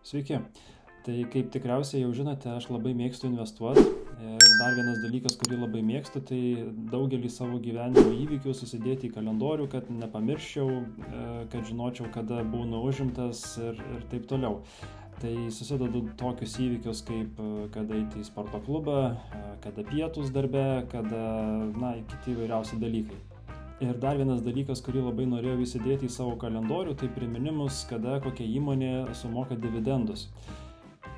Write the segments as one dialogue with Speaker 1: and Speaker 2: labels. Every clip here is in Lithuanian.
Speaker 1: Sveiki. Tai kaip tikriausiai jau žinote, aš labai mėgstu investuoti. Ir dar vienas dalykas, kurį labai mėgstu, tai daugelį savo gyvenimo įvykių susidėti į kalendorių, kad nepamirščiau, kad žinočiau, kada būnu užimtas ir taip toliau. Tai susidedu tokius įvykius, kaip kada eiti į sporto klubą, kada pietus darbe, kada, kiti įvairiausi dalykai. Ir dar vienas dalykas, kurį labai norėjau įsidėti į savo kalendorių, tai priminimus, kada kokia įmonė sumoka dividendus.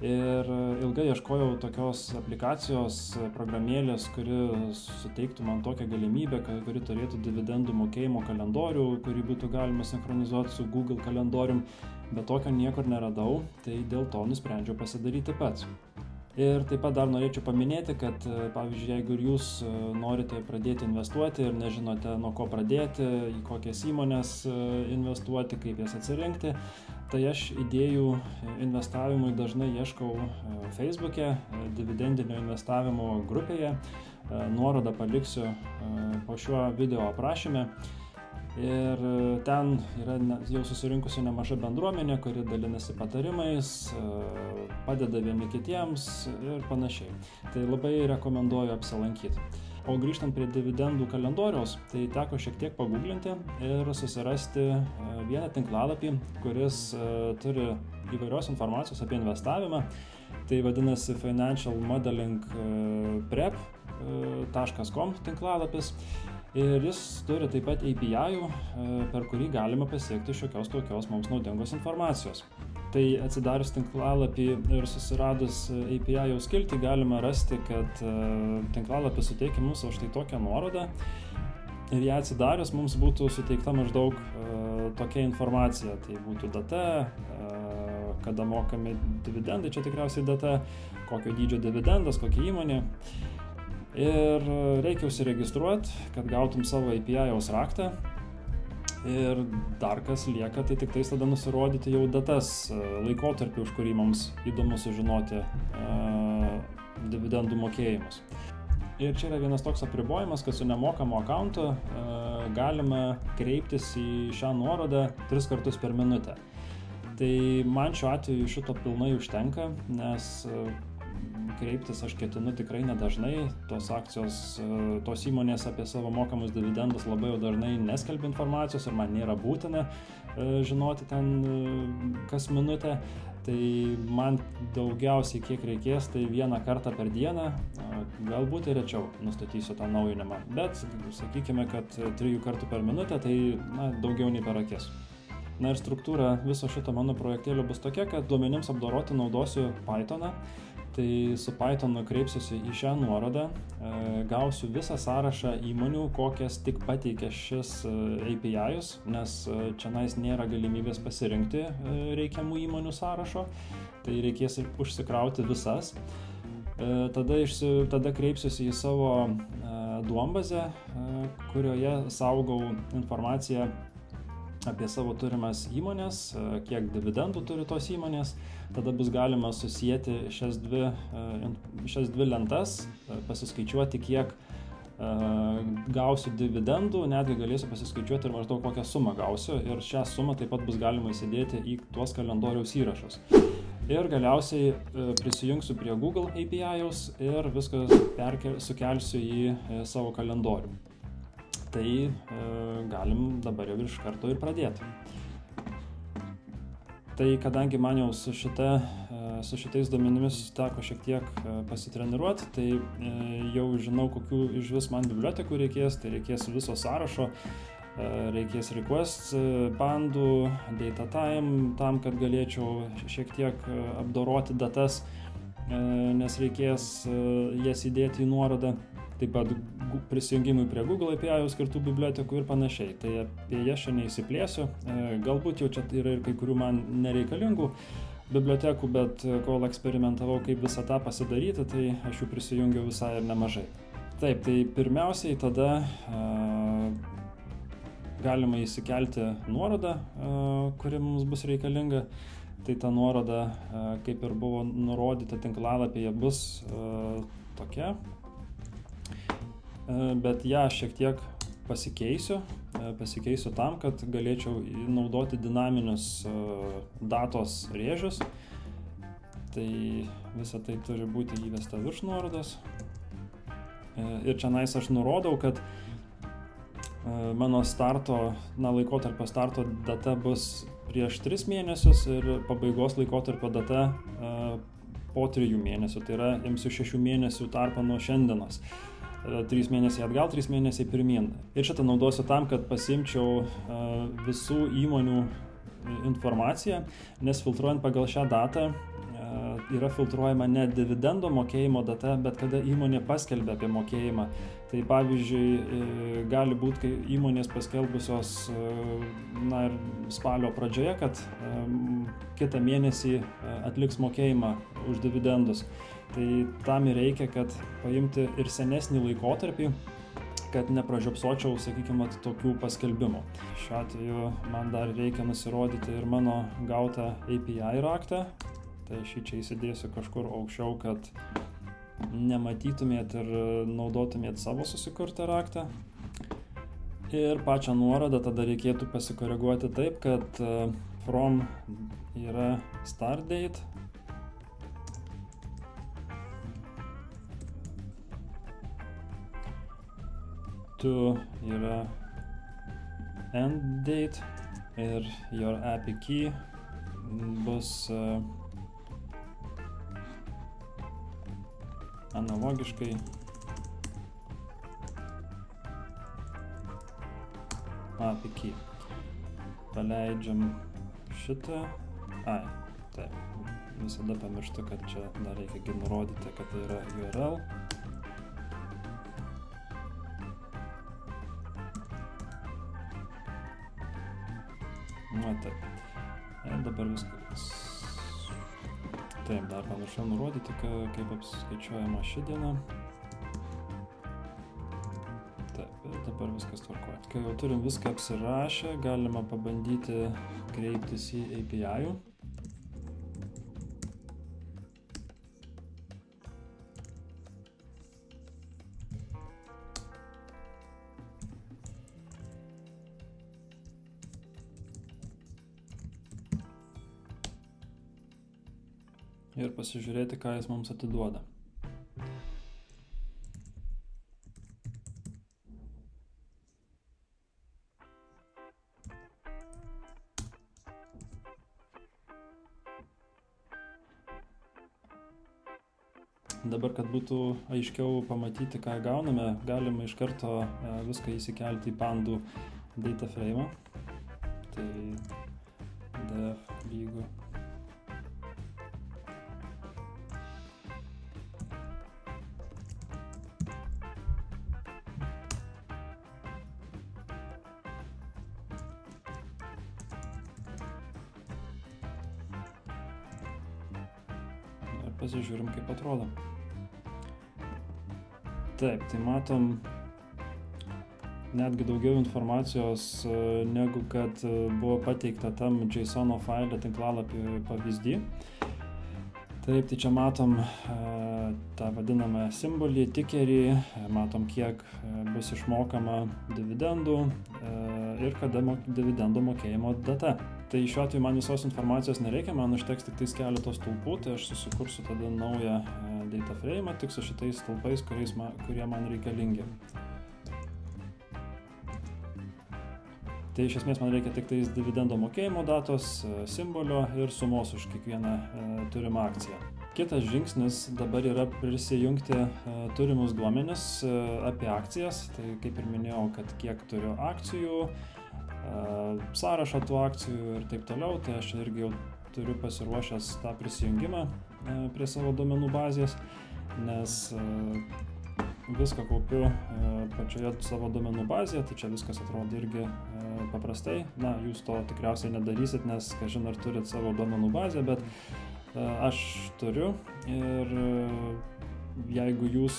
Speaker 1: Ir ilgai ieškojau tokios aplikacijos, programėlės, kuri suteiktų man tokią galimybę, kuri turėtų dividendų mokėjimo kalendorių, kurį būtų galima sinchronizuoti su Google kalendorium, bet tokio niekur neradau, tai dėl to nusprendžiau pasidaryti pats. Ir taip pat dar norėčiau paminėti, kad, pavyzdžiui, jeigu ir jūs norite pradėti investuoti ir nežinote, nuo ko pradėti, į kokias įmonės investuoti, kaip jas atsirinkti, tai aš idėjų investavimui dažnai ieškau Facebook'e, dividendinio investavimo grupėje. Nuorodą paliksiu po šiuo video aprašyme. Ir ten yra jau susirinkusi nemaža bendruomenė, kuri dalinasi patarimais, padeda vieni kitiems ir panašiai. Tai labai rekomenduoju apsilankyti. O grįžtant prie dividendų kalendoriaus, tai teko šiek tiek paguglinti ir susirasti vieną tinklalapį, kuris turi įvairios informacijos apie investavimą. Tai vadinasi Financial Modeling Prep.com tinklalapis. Ir jis turi taip pat API, per kurį galima pasiekti šiokios tokios mums naudingos informacijos. Tai atsidarius tinklalapį ir susiradus API skiltį galima rasti, kad tinklalapis suteikia mums štai tokią nuorodą. Ir ją atsidarius mums būtų suteikta maždaug tokia informacija. Tai būtų data, kada mokami dividendai, čia tikriausiai data, kokio dydžio dividendas, kokia įmonė. Ir reikia užsiregistruoti, kad gautum savo API-aus raktą. Ir dar kas lieka, tai tik tais tada nusirodyti jau datas, laikotarpį, už kurį mums įdomu sužinoti dividendų mokėjimus. Ir čia yra vienas toks apribojimas, kad su nemokamu akauntu galima kreiptis į šią nuorodą 3 kartus per minutę. Tai man šiuo atveju šito pilnai užtenka, nes kreiptis aš ketinu tikrai nedažnai. Tos akcijos, tos įmonės apie savo mokamus dividendus labai jau dažnai neskelbia informacijos ir man nėra būtina žinoti ten kas minutę. Tai man daugiausiai kiek reikės, tai 1 kartą per dieną, galbūt ir rečiau nustatysiu tą naujinimą. Bet sakykime, kad 3 kartų per minutę, tai daugiau nei per akis. Na ir struktūra viso šito mano projektėlio bus tokia, kad duomenims apdoroti naudosiu Pythoną. Tai su Pythonu kreipsiuosi į šią nuorodą, gausiu visą sąrašą įmonių, kokias tik pateikia šis API-us, nes čionais nėra galimybės pasirinkti reikiamų įmonių sąrašo, tai reikės užsikrauti visas. Tada kreipsiuosi į savo duombazę, kurioje saugau informaciją apie savo turimas įmonės, kiek dividendų turi tos įmonės. Tada bus galima susijęti šias dvi lentas, pasiskaičiuoti, kiek gausiu dividendų, netgi galėsiu pasiskaičiuoti ir maždaug kokią sumą gausiu. Ir šią sumą taip pat bus galima įsidėti į tuos kalendoriaus įrašus. Ir galiausiai prisijungsiu prie Google API-aus ir viską sukelsiu į savo kalendorių. Tai galim dabar jau iš karto ir pradėti. Tai kadangi man jau su šitais duomenimis teko šiek tiek pasitreniruoti, tai jau žinau, kokių iš vis man bibliotekų reikės. Tai reikės viso sąrašo, reikės requests, bandų, data time, tam, kad galėčiau šiek tiek apdoroti datas, nes reikės jas įdėti į nuorodą. Taip pat prisijungimui prie Google API skirtų bibliotekų ir panašiai. Tai apie jas šiandien neįsiplėsiu. Galbūt jau čia yra ir kai kurių man nereikalingų bibliotekų, bet kol eksperimentavau, kaip visą tą pasidaryti, tai aš jų prisijungiau visai ir nemažai. Taip, tai pirmiausiai tada galima įsikelti nuorodą, kuri mums bus reikalinga. Tai ta nuoroda, kaip ir buvo nurodyta tinklalapyje, bus tokia. Bet ją šiek tiek pasikeisiu tam, kad galėčiau naudoti dinaminius datos rėžius Tai visa tai turi būti įvesta virš nuorodos. Ir čionais aš nurodau, kad mano laikotarpio starto data bus prieš 3 mėnesius ir pabaigos laikotarpio data po 3 mėnesių. Tai yra, imsiu 6 mėnesių tarpą nuo šiandienos. 3 mėnesiai atgal, 3 mėnesiai pirmyn. Ir šitą naudosiu tam, kad pasiimčiau visų įmonių informaciją, nes filtruojant pagal šią datą yra filtruojama ne dividendo mokėjimo data, bet kada įmonė paskelbia apie mokėjimą. Tai pavyzdžiui, gali būti, kai įmonės paskelbusios ir spalio pradžioje, kad kitą mėnesį atliks mokėjimą už dividendus. Tai tam ir reikia, kad paimti ir senesnį laikotarpį, kad nepražiopsočiau, sakykime, tokių paskelbimų. Šiuo atveju man dar reikia nusirodyti ir mano gautą API raktą. Tai šį čia įsidėsiu kažkur aukščiau, kad nematytumėt ir naudotumėt savo susikurtą raktą. Ir pačią nuorodą tada reikėtų pasikoreguoti taip, kad from yra start date. To yra end date ir your API key bus analogiškai API key. Paleidžiam šitą. Taip. Visada pamirštu, kad čia dar reikia nurodyti, kad tai yra URL. Taip. Ir dabar viskas. Taip, dar pamiršau nurodyti, kaip apskaičiuojama ši diena. Taip, ir dabar viskas tvarkoja. Kai jau turim viską apsirašę, galima pabandyti kreiptis į API-ų. Ir pasižiūrėti, ką jis mums atiduoda. Dabar, kad būtų aiškiau pamatyti, ką gauname, galima iš karto viską įsikelti į Pandu data frame. Tai def lygu. Pasižiūrim, kaip atrodo. Taip, tai matom netgi daugiau informacijos, negu kad buvo pateikta tam JSON faile tinklalapį pavyzdį. Taip, tai čia matom tą vadinamą simbolį, tikerį, matom, kiek bus išmokama dividendų ir kada dividendų mokėjimo data. Tai šiuo atveju man visos informacijos nereikia, man užteks tik tais keletos stulpų, tai aš susikursiu tada naują data frame, tik su šitais stulpais, kurie man reikalingi. Tai iš esmės man reikia tik tais dividendo mokėjimo datos, simbolio ir sumos už kiekvieną turimą akciją. Kitas žingsnis dabar yra prisijungti turimus duomenis apie akcijas, tai kaip ir minėjau, kad kiek turiu akcijų, sąrašą tų akcijų ir taip toliau, tai aš irgi jau turiu pasiruošęs tą prisijungimą prie savo duomenų bazės, nes viską kaupiu pačioje savo duomenų bazėje, tai čia viskas atrodo irgi paprastai. Na, jūs to tikriausiai nedarysit, nes kažin ar turit savo duomenų bazę, bet aš turiu ir jeigu jūs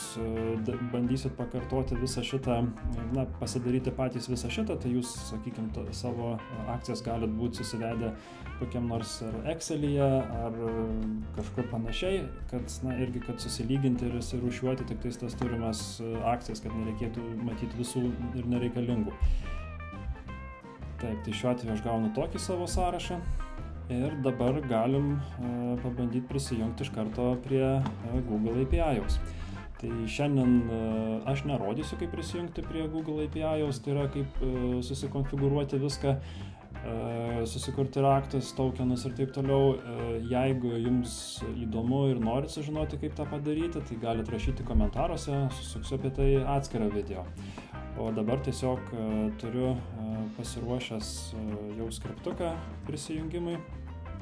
Speaker 1: bandysit pakartoti visą šitą, pasidaryti patys visą šitą, tai jūs, sakykime, savo akcijas galit būti susivedę kokiam nors ar Excel'yje, ar kažkur panašiai, kad, irgi, kad susilyginti ir rūšiuoti tik tais tas turimas akcijas, kad nereikėtų matyti visų ir nereikalingų. Taip, tai šiuo atveju aš gaunu tokį savo sąrašą. Ir dabar galim pabandyti prisijungti iš karto prie Google API-aus. Tai šiandien aš nerodysiu, kaip prisijungti prie Google API-aus, tai yra kaip susikonfigūruoti viską, susikurti raktus, tokenus ir taip toliau. Jeigu jums įdomu ir norit sužinoti, kaip tą padaryti, tai galite rašyti komentaruose, susuksiu apie tai atskirą video. O dabar tiesiog turiu pasiruošęs jau skriptuką prisijungimui.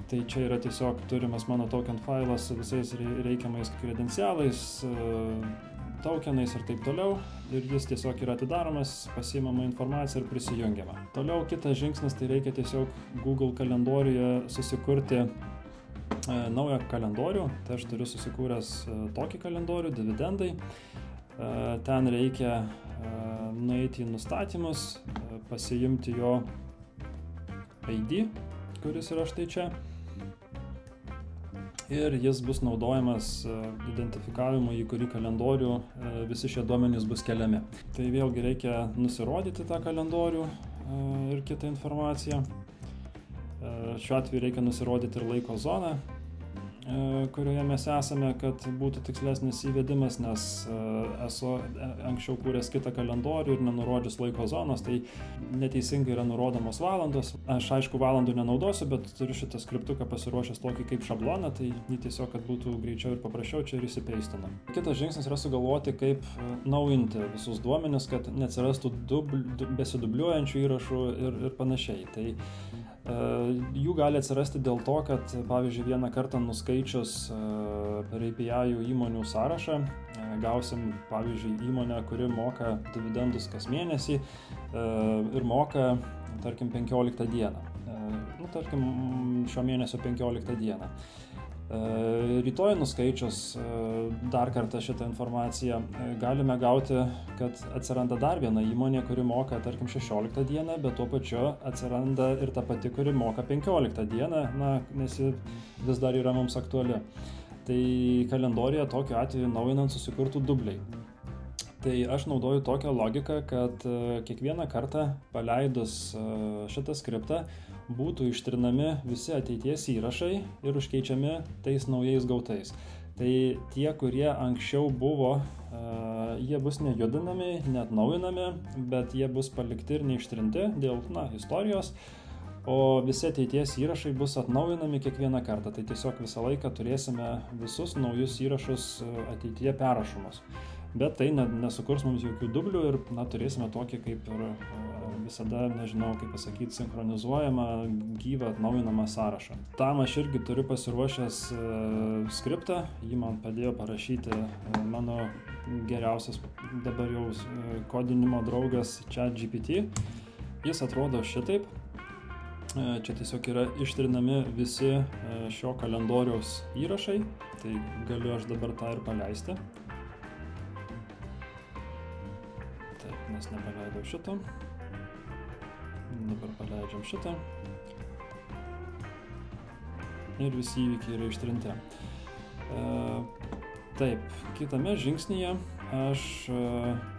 Speaker 1: Tai čia yra tiesiog turimas mano token failas su visais reikiamais kredencialais, tokenais ir taip toliau. Ir jis tiesiog yra atidaromas, pasiimama informacija ir prisijungiama. Toliau kitas žingsnis, tai reikia tiesiog Google kalendoriuje susikurti naują kalendorių. Tai aš turiu susikūręs tokį kalendorių, dividendai. Ten reikia nueiti į nustatymus, pasiimti jo ID, kuris yra štai čia. Ir jis bus naudojamas identifikavimui, į kurį kalendorių visi šie duomenys bus keliami. Tai vėlgi reikia nusirodyti tą kalendorių ir kitą informaciją. Šiuo atveju reikia nusirodyti ir laiko zoną, kurioje mes esame, kad būtų tikslesnis įvedimas, nes esu anksčiau kūręs kitą kalendorių ir nenurodžius laiko zonos, tai neteisingai yra nurodomos valandos. Aš aišku valandų nenaudosiu, bet turiu šitą skriptuką pasiruošęs tokį kaip šabloną, tai jį tiesiog, kad būtų greičiau ir paprasčiau, čia ir įsipeistinu. Kitas žingsnis yra sugalvoti, kaip naujinti visus duomenis, kad neatsirastų besidubliuojančių įrašų ir panašiai. Tai jų gali atsirasti dėl to, kad, pavyzdžiui, vieną kartą nuskaičius per API įmonių sąrašą, gausim, pavyzdžiui, įmonę, kuri moka dividendus kas mėnesį ir moka, tarkim, 15 dieną. Tarkim, šio mėnesio 15 dieną. Rytoj nuskaičius dar kartą šitą informaciją galime gauti, kad atsiranda dar viena įmonė, kuri moka, tarkim, 16 dieną, bet tuo pačiu atsiranda ir ta pati, kuri moka 15 dieną, nes ji vis dar yra mums aktuali. Tai kalendoriuje tokiu atveju naujinant susikurtų dubliai. Tai aš naudoju tokią logiką, kad kiekvieną kartą paleidus šitą skriptą būtų ištrinami visi ateities įrašai ir užkeičiami tais naujais gautais. Tai tie, kurie anksčiau buvo, jie bus nejudinami, neatnaujinami, bet jie bus palikti ir neištrinti dėl istorijos, o visi ateities įrašai bus atnaujinami kiekvieną kartą. Tai tiesiog visą laiką turėsime visus naujus įrašus ateityje perrašomus. Bet tai nesukurs mums jokių dublių ir turėsime tokį kaip ir visada, nežinau kaip pasakyti, sinchronizuojamą, gyvą, atnaujinamą sąrašą. Tam aš irgi turiu pasiruošęs skriptą, jį man padėjo parašyti mano geriausias dabar jau kodinimo draugas ChatGPT. Jis atrodo šitaip. Čia tiesiog yra ištrinami visi šio kalendoriaus įrašai, tai galiu aš dabar tą ir paleisti. Taip, nes nepaleidau šito. Dabar paleidžiam šitą. Ir visi įvykiai yra ištrinti. Taip, kitame žingsnyje aš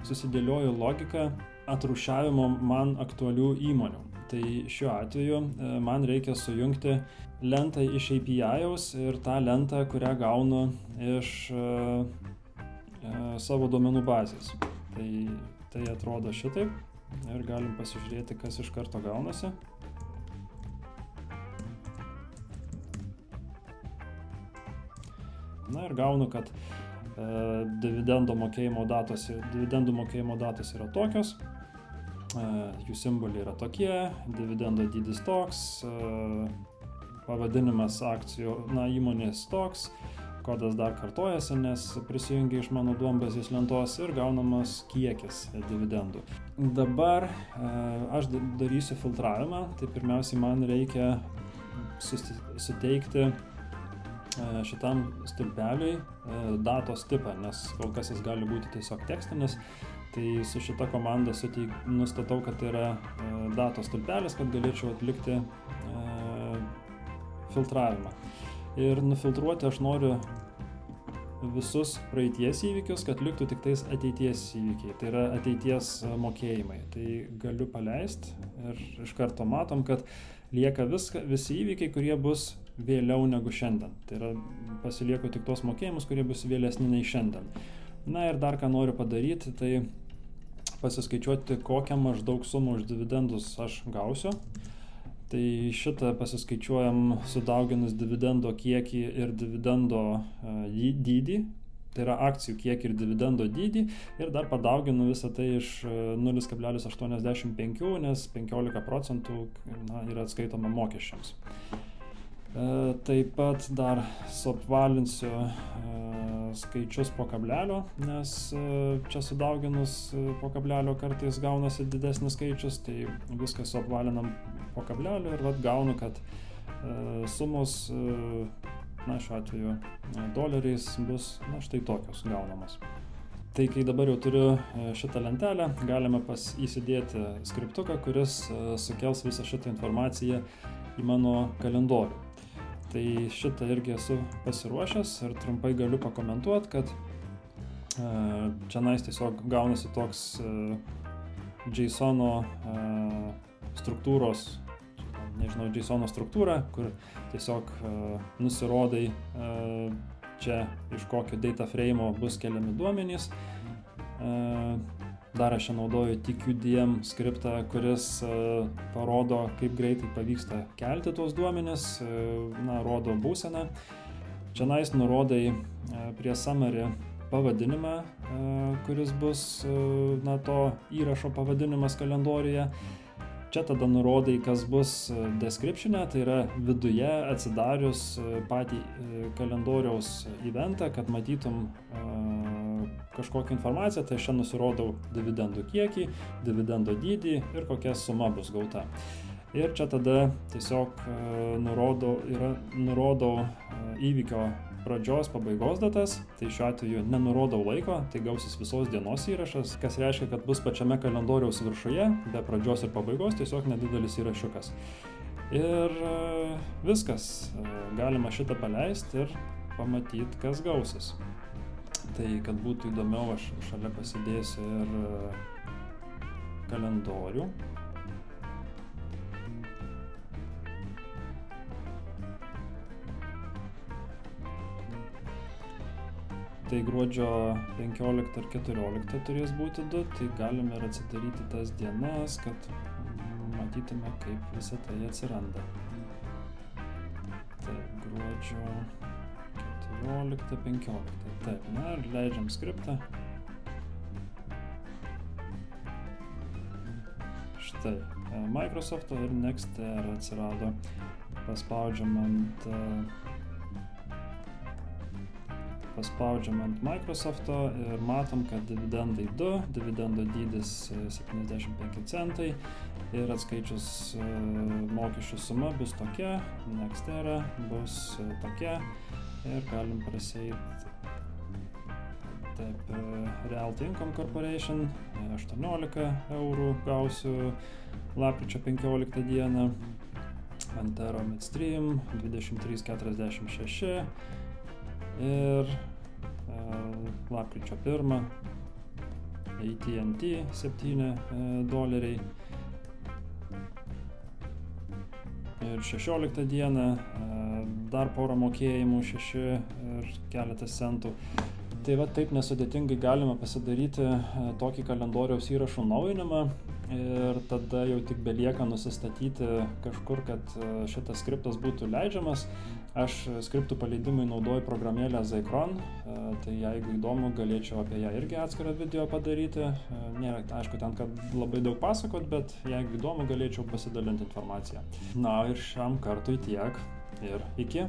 Speaker 1: susidėlioju logiką atrūšiavimo man aktualių įmonių. Tai šiuo atveju man reikia sujungti lentą iš API-aus ir tą lentą, kurią gaunu iš savo duomenų bazės. Tai atrodo šitaip ir galim pasižiūrėti, kas iš karto gaunasi. Ir gaunu, kad dividendų mokėjimo datos yra tokios, jų simboliai yra tokie, dividendo dydis toks, pavadinimas akcijų, įmonės toks, kodas dar kartojasi, nes prisijungia iš mano duombazės lentos ir gaunamas kiekis dividendų. Dabar aš darysiu filtravimą, tai pirmiausiai man reikia suteikti šitam stulpeliui datos tipą, nes kol kas jis gali būti tiesiog tekstinis. Tai su šita komanda nustatau, kad tai yra datos stulpelis, kad galėčiau atlikti filtravimą. Ir nufiltruoti aš noriu visus praeities įvykius, kad liktų tik tais ateities įvykiai, tai yra ateities mokėjimai. Tai galiu paleisti ir iš karto matom, kad lieka visi įvykiai, kurie bus vėliau negu šiandien. Tai yra pasilieku tik tos mokėjimus, kurie bus vėlesni nei šiandien. Na ir dar ką noriu padaryti, tai pasiskaičiuoti, kokią maždaug sumą už dividendus aš gausiu. Tai šitą pasiskaičiuojam sudauginus dividendo kiekį ir dividendo dydį. Tai yra akcijų kiekį ir dividendo dydį. Ir dar padauginu visą tai iš 0,85, nes 15% yra atskaitoma mokesčiams. Taip pat dar suapvalinsiu skaičius po kablelio, nes čia sudauginus po kablelio kartais gaunasi didesnis skaičius, tai viską suapvalinam po kablelio ir gaunu, kad sumos, šiuo atveju doleriais, bus štai tokios gaunamos. Tai kai dabar jau turiu šitą lentelę, galime įsidėti skriptuką, kuris sukels visą šitą informaciją į mano kalendorių. Tai šitą irgi esu pasiruošęs ir trumpai galiu pakomentuoti, kad čia tiesiog gaunasi toks JSON-o struktūros, JSON-o struktūra, kur tiesiog nusirodai čia iš kokio data frame bus keliami duomenys. Dar aš čia naudoju TQDM skriptą, kuris parodo, kaip greitai pavyksta kelti tuos duomenis, rodo būseną. Čia nurodai prie summary pavadinimą, kuris bus to įrašo pavadinimas kalendoriuje. Čia tada nurodai, kas bus description'e, tai yra viduje atsidarius patį kalendoriaus eventą, kad matytum kažkokią informaciją, tai aš čia nusirodau dividendų kiekį, dividendo dydį ir kokia suma bus gauta. Ir čia tada tiesiog nurodau įvykio pradžios, pabaigos datas, tai šiuo atveju nenurodau laiko, tai gausis visos dienos įrašas, kas reiškia, kad bus pačiame kalendoriaus viršuje, be pradžios ir pabaigos, tiesiog nedidelis įrašiukas. Ir viskas, galima šitą paleisti ir pamatyti, kas gausis. Tai kad būtų įdomiau, aš šalia pasidėsiu ir kalendorių. Tai gruodžio 15 ir 14 turės būti 2, tai galime ir atsidaryti tas dienas, kad matytume, kaip visą tai atsiranda. Tai gruodžio 14-15. Taip, ir leidžiam skriptą. Štai, Microsoft'o ir Nextr atsirado. Paspaudžiam ant Microsoft'o ir matom, kad dividendai 2, dividendo dydis 75 centai ir atskaičius mokesčių suma bus tokia, Nextr bus tokia. Ir galim prasieiti. Taip, Realty Income Corporation 18 eurų gausiu lapkričio 15 dieną. Antero Midstream 23,46 ir lapkričio 1 AT&T $7. Ir 16 dieną dar porą mokėjimų 6 ir keletas centų. Tai taip nesudėtingai galima pasidaryti tokį kalendoriaus įrašų naujinimą ir tada jau tik belieka nusistatyti kažkur, kad šitas skriptas būtų leidžiamas. Aš skriptų paleidimui naudoju programėlę Zycron, tai jeigu įdomu, galėčiau apie ją irgi atskirą video padaryti. Nėra, aišku, ten kad labai daug pasakot, bet jeigu įdomu, galėčiau pasidalinti informaciją. Na ir šiam kartui tiek ir iki.